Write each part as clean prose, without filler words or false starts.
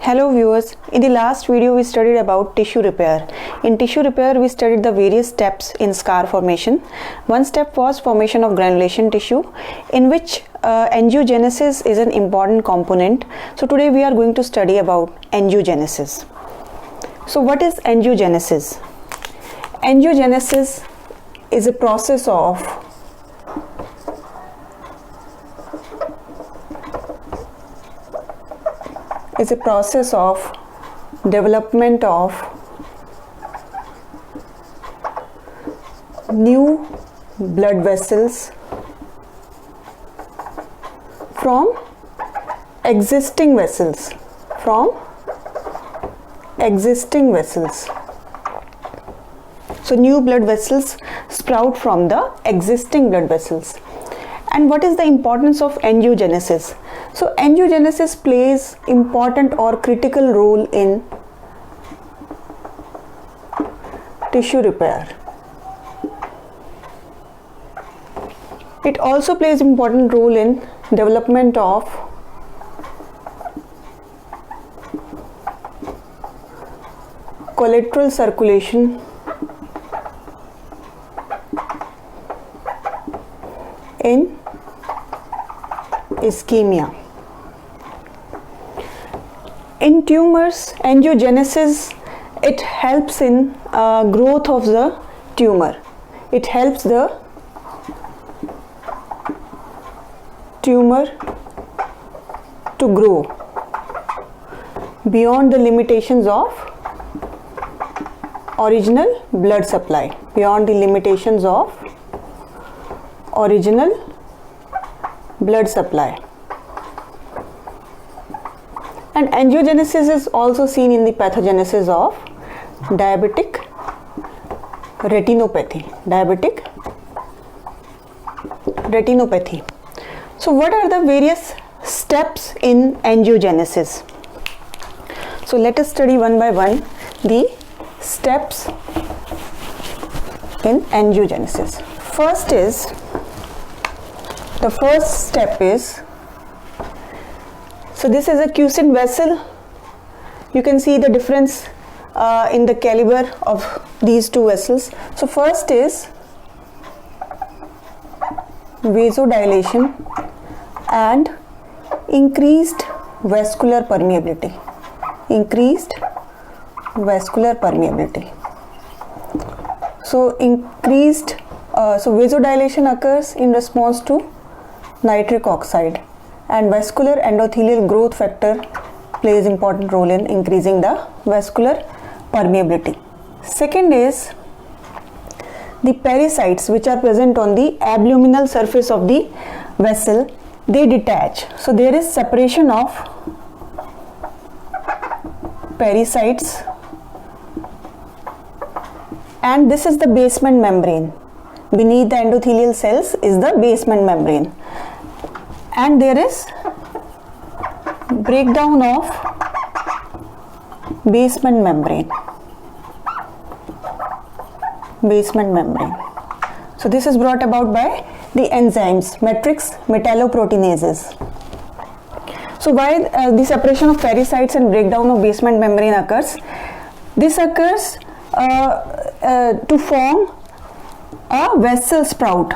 Hello viewers, in the last video we studied about tissue repair. In tissue repair we studied the various steps in scar formation. One step was formation of granulation tissue, in which angiogenesis is an important component. So today we are going to study about angiogenesis. So what is angiogenesis? Angiogenesis is a process of development of new blood vessels from existing vessels. So new blood vessels sprout from the existing blood vessels. And what is the importance of angiogenesis? So angiogenesis plays important or critical role in tissue repair. It also plays important role in development of collateral circulation in ischemia. In tumors, angiogenesis, it helps in growth of the tumor. It helps the tumor to grow beyond the limitations of original blood supply, And angiogenesis is also seen in the pathogenesis of diabetic retinopathy. So what are the various steps in angiogenesis? So let us study one by one the steps in angiogenesis. The first step is, so this is a quiescent vessel. You can see the difference in the caliber of these two vessels. So first is vasodilation and increased vascular permeability. So vasodilation occurs in response to nitric oxide, and vascular endothelial growth factor plays important role in increasing the vascular permeability. Second is the pericytes, which are present on the abdominal surface of the vessel. They detach. So there is separation of pericytes, and this is the basement membrane. Beneath the endothelial cells is the basement membrane, and there is breakdown of basement membrane. So this is brought about by the enzymes matrix metalloproteinases. So why the separation of pericytes and breakdown of basement membrane occurs? This occurs to form a vessel sprout.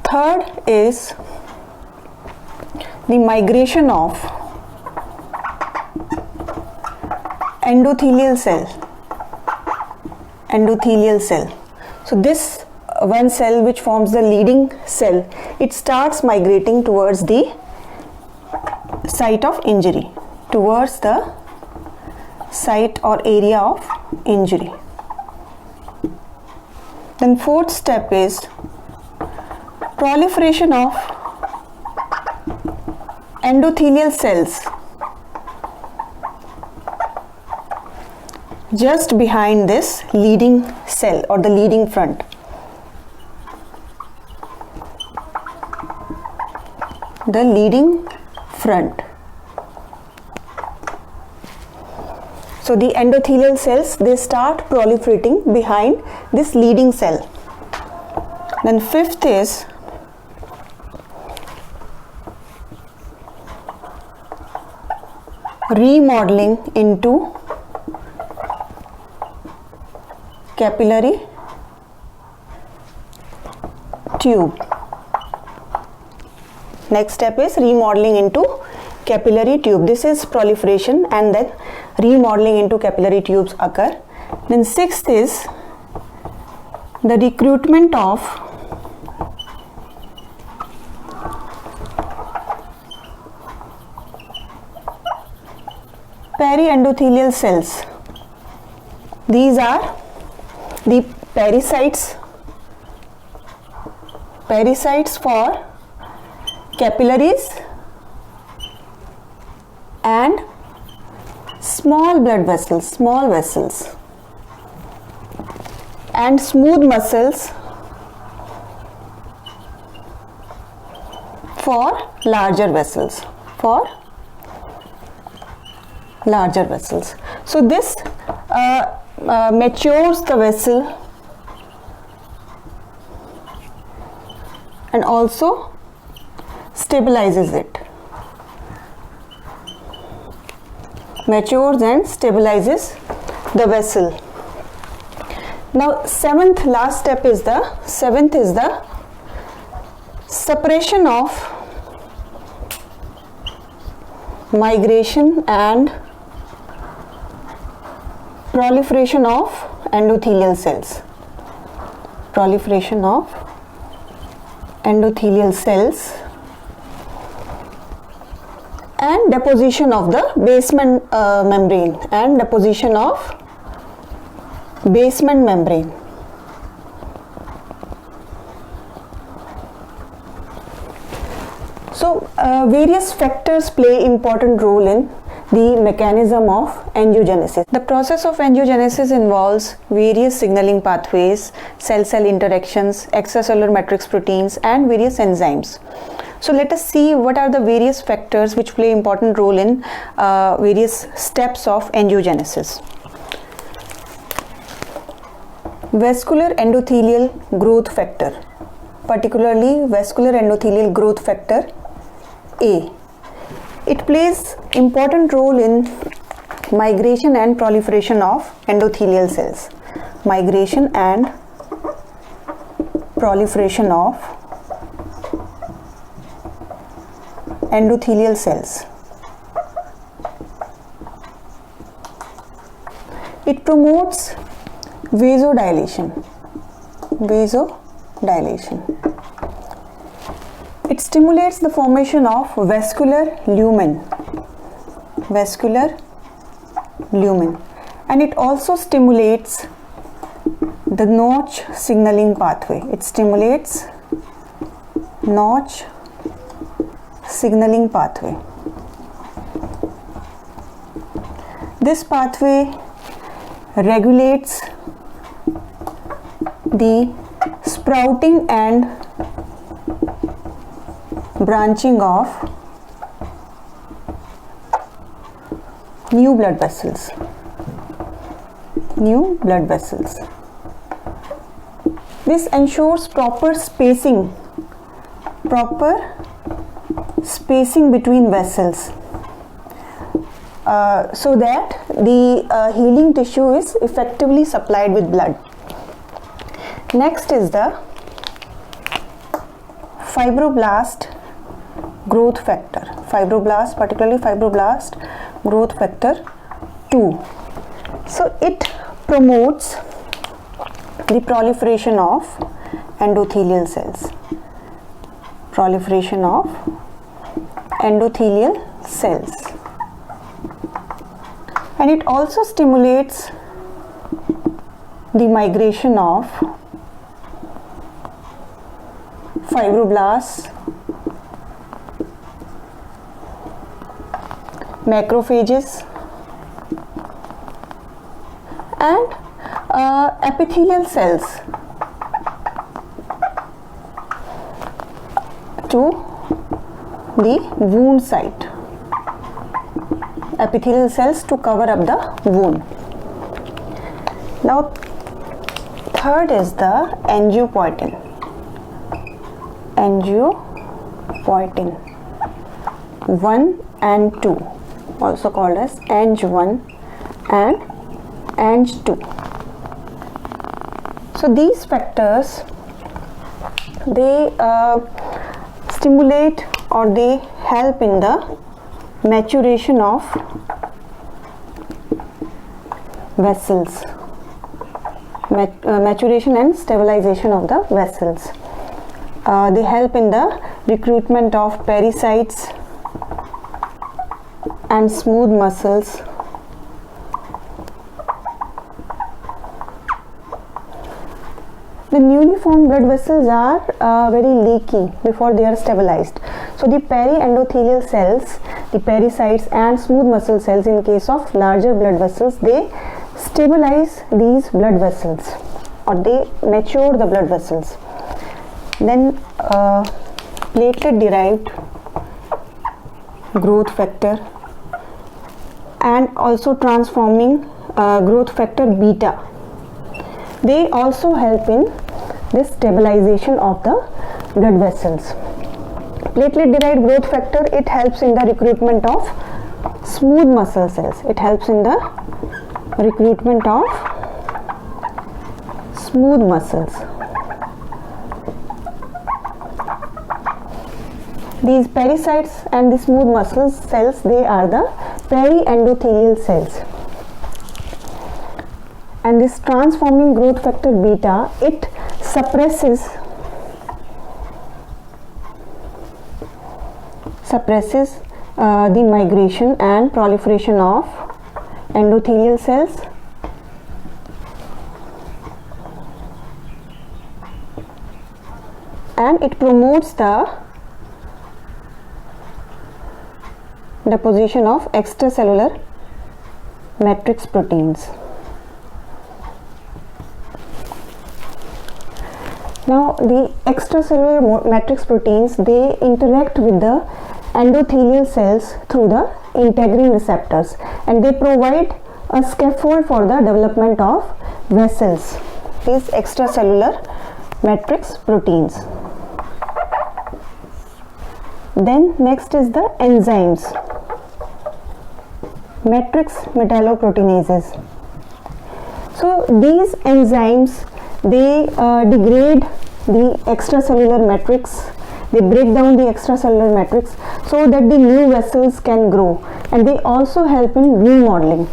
Third is the migration of endothelial cell. So this one cell which forms the leading cell, it starts migrating towards the site of injury, towards the site or area of injury. Then fourth step is proliferation of endothelial cells just behind this leading cell or the leading front. So the endothelial cells, they start proliferating behind this leading cell. Then fifth is remodeling into capillary tube. Next step is remodeling into capillary tube. This is proliferation, and then remodeling into capillary tubes occur. Then sixth is the recruitment of periendothelial cells. These are the pericytes for capillaries and small blood vessels, small vessels, and smooth muscles for larger vessels, So this matures the vessel and also stabilizes it. Matures and stabilizes the vessel. Now seventh, last step is the suppression of migration and proliferation of endothelial cells. Proliferation of endothelial cells and deposition of the basement membrane So various factors play important role in the mechanism of angiogenesis. The process of angiogenesis involves various signaling pathways, cell-cell interactions, extracellular matrix proteins, and various enzymes. So let us see what are the various factors which play important role in various steps of angiogenesis. Vascular endothelial growth factor, particularly vascular endothelial growth factor A. It plays important role in migration and proliferation of endothelial cells. Migration and proliferation of endothelial cells. It promotes vasodilation. It stimulates the formation of vascular lumen, and it also stimulates the Notch signaling pathway. It stimulates Notch signaling pathway. This pathway regulates the sprouting and branching of new blood vessels. This ensures proper spacing between vessels so that the healing tissue is effectively supplied with blood. Next is the fibroblast growth factor, particularly fibroblast growth factor 2. So it promotes the proliferation of endothelial cells. And it also stimulates the migration of fibroblasts, macrophages, and epithelial cells to the wound site. Epithelial cells to cover up the wound. Now, third is the angiopoietin. 1 and 2. also called as Ang1 and Ang2. So these factors, they stimulate or they help in the maturation of vessels, maturation and stabilization of the vessels. They help in the recruitment of pericytes and smooth muscles. The newly formed blood vessels are very leaky before they are stabilized. So the periendothelial cells, the pericytes and smooth muscle cells, in case of larger blood vessels, they stabilize these blood vessels or they mature the blood vessels. Then platelet derived growth factor and also transforming growth factor beta, they also help in this stabilization of the blood vessels. Platelet derived growth factor, it helps in the recruitment of smooth muscle cells. It helps in the recruitment of smooth muscles. These pericytes and the smooth muscle cells, they are the periendothelial cells. And this transforming growth factor beta, it suppresses the migration and proliferation of endothelial cells, and it promotes the deposition of extracellular matrix proteins. Now the extracellular matrix proteins, they interact with the endothelial cells through the integrin receptors, and they provide a scaffold for the development of vessels, these extracellular matrix proteins. Then next is the enzymes, matrix metalloproteinases. So these enzymes, they degrade the extracellular matrix, they break down the extracellular matrix so that the new vessels can grow, and they also help in remodeling.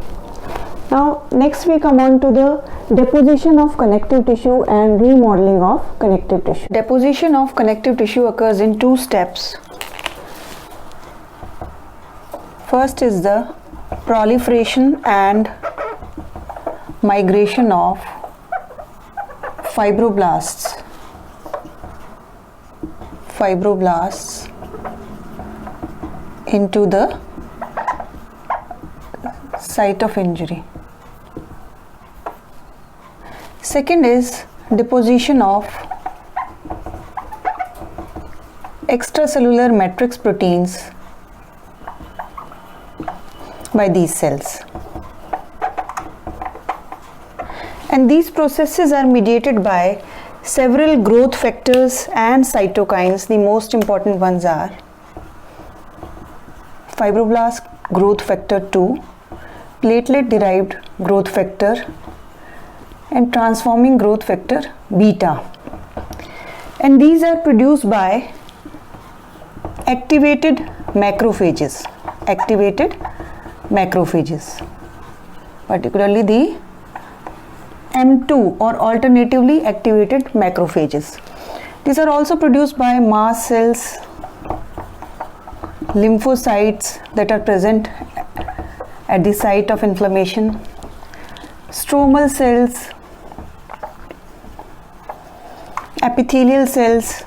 Now next we come on to the deposition of connective tissue and remodeling of connective tissue. Deposition of connective tissue occurs in two steps. First is the proliferation and migration of fibroblasts into the site of injury. Second is deposition of extracellular matrix proteins by these cells. And these processes are mediated by several growth factors and cytokines. The most important ones are fibroblast growth factor 2, platelet derived growth factor, and transforming growth factor beta. And these are produced by activated macrophages, particularly the M2 or alternatively activated macrophages. These are also produced by mast cells, lymphocytes that are present at the site of inflammation, stromal cells, epithelial cells,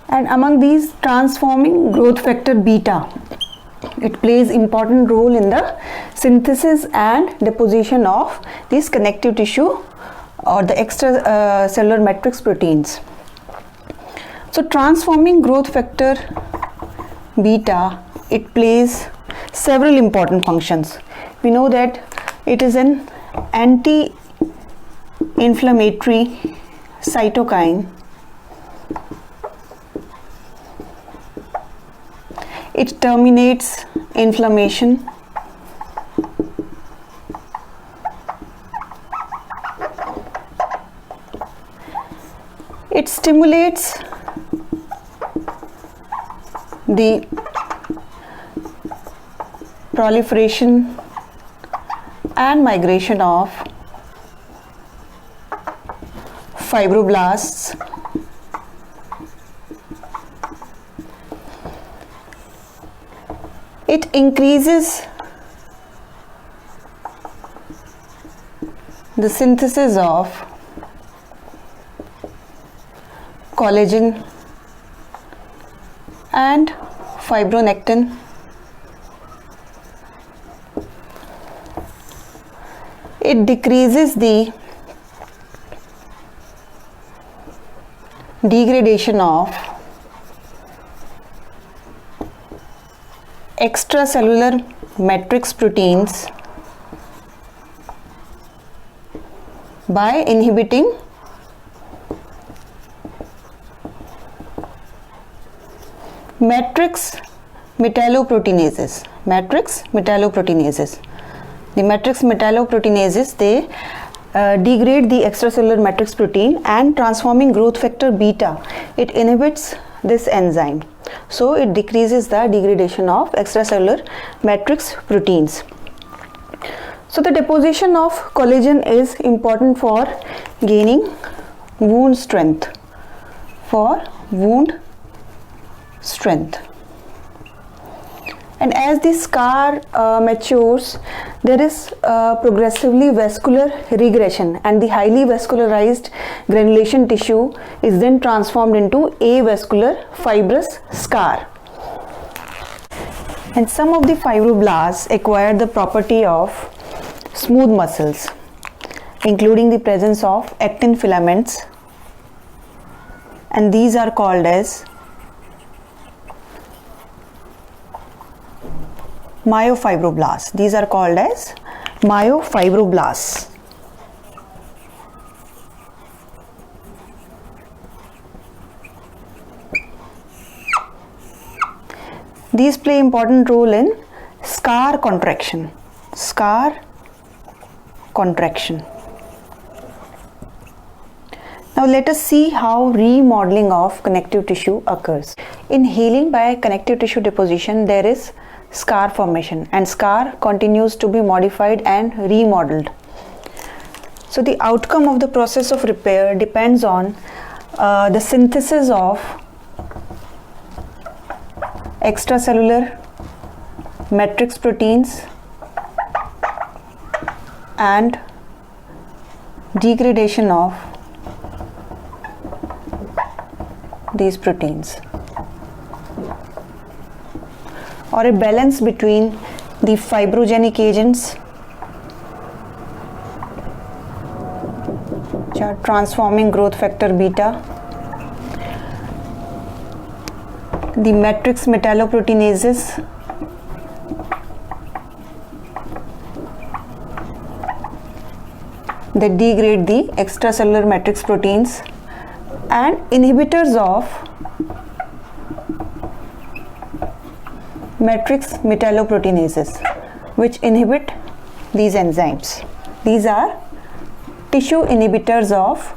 and among these, transforming growth factor beta, it plays important role in the synthesis and deposition of these connective tissue or the extracellular matrix proteins. So transforming growth factor beta, it plays several important functions. We know that it is an anti-inflammatory cytokine It terminates inflammation. It stimulates the proliferation and migration of fibroblasts. It increases the synthesis of collagen and fibronectin. It decreases the degradation of extracellular matrix proteins by inhibiting matrix metalloproteinases. The matrix metalloproteinases, they degrade the extracellular matrix protein, and transforming growth factor beta, it inhibits this enzyme. So it decreases the degradation of extracellular matrix proteins. So the deposition of collagen is important for gaining wound strength. And as the scar matures, there is progressively vascular regression, and the highly vascularized granulation tissue is then transformed into avascular fibrous scar. And some of the fibroblasts acquire the property of smooth muscles, including the presence of actin filaments, and these are called as myofibroblasts. These are called as myofibroblasts. These play important role in scar contraction. Now let us see how remodeling of connective tissue occurs. In healing by connective tissue deposition, there is scar formation, and scar continues to be modified and remodeled. So the outcome of the process of repair depends on the synthesis of extracellular matrix proteins and degradation of these proteins, or a balance between the fibrogenic agents which are transforming growth factor beta, the matrix metalloproteinases, that degrade the extracellular matrix proteins, and inhibitors of matrix metalloproteinases, which inhibit these enzymes. These are tissue inhibitors of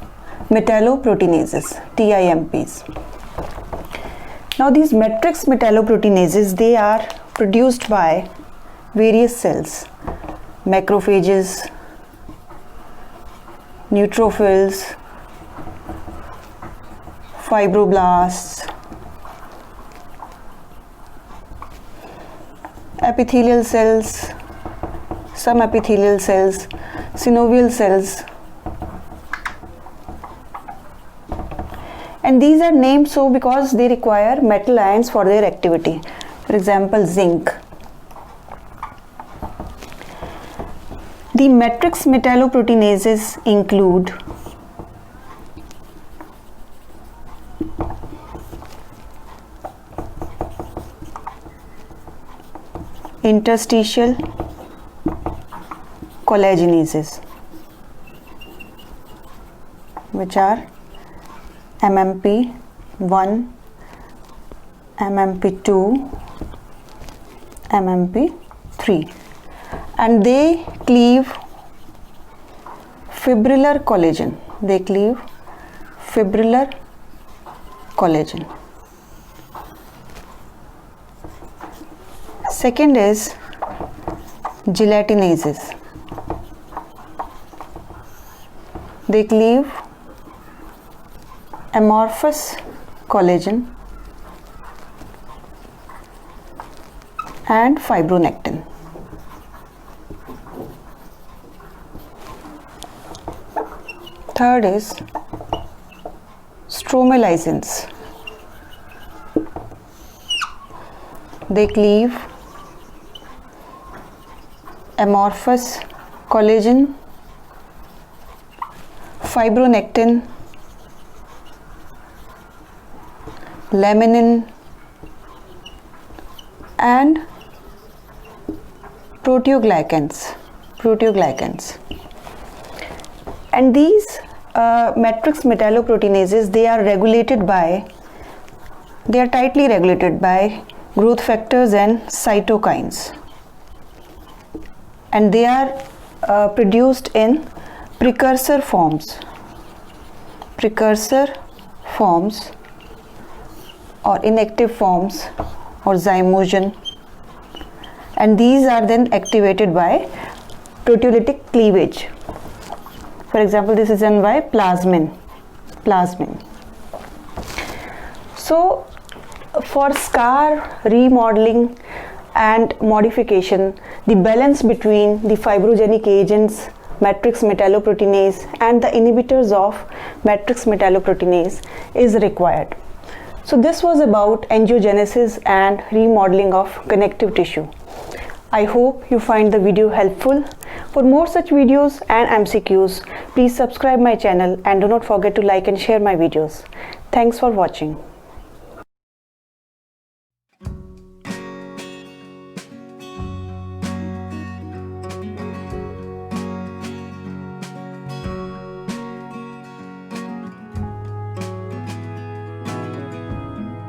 metalloproteinases, TIMPs. Now these matrix metalloproteinases, they are produced by various cells: macrophages, neutrophils, fibroblasts, epithelial cells, some epithelial cells, synovial cells, and these are named so because they require metal ions for their activity. For example, zinc. The matrix metalloproteinases include interstitial collagenases, which are MMP1, MMP2, MMP3, and they cleave fibrillar collagen. They cleave fibrillar collagen. Second is gelatinases. They cleave amorphous collagen and fibronectin. Third is stromalysins. They cleave amorphous collagen, fibronectin, laminin, and proteoglycans. And these matrix metalloproteinases, they are tightly regulated by growth factors and cytokines, and they are produced in precursor forms or inactive forms or zymogen, and these are then activated by proteolytic cleavage. For example, this is done by plasmin. So for scar remodeling and modification, the balance between the fibrogenic agents, matrix metalloproteinase, and the inhibitors of matrix metalloproteinase is required. So this was about angiogenesis and remodeling of connective tissue. I hope you find the video helpful. For more such videos and MCQs, please subscribe my channel and do not forget to like and share my videos. Thanks for watching.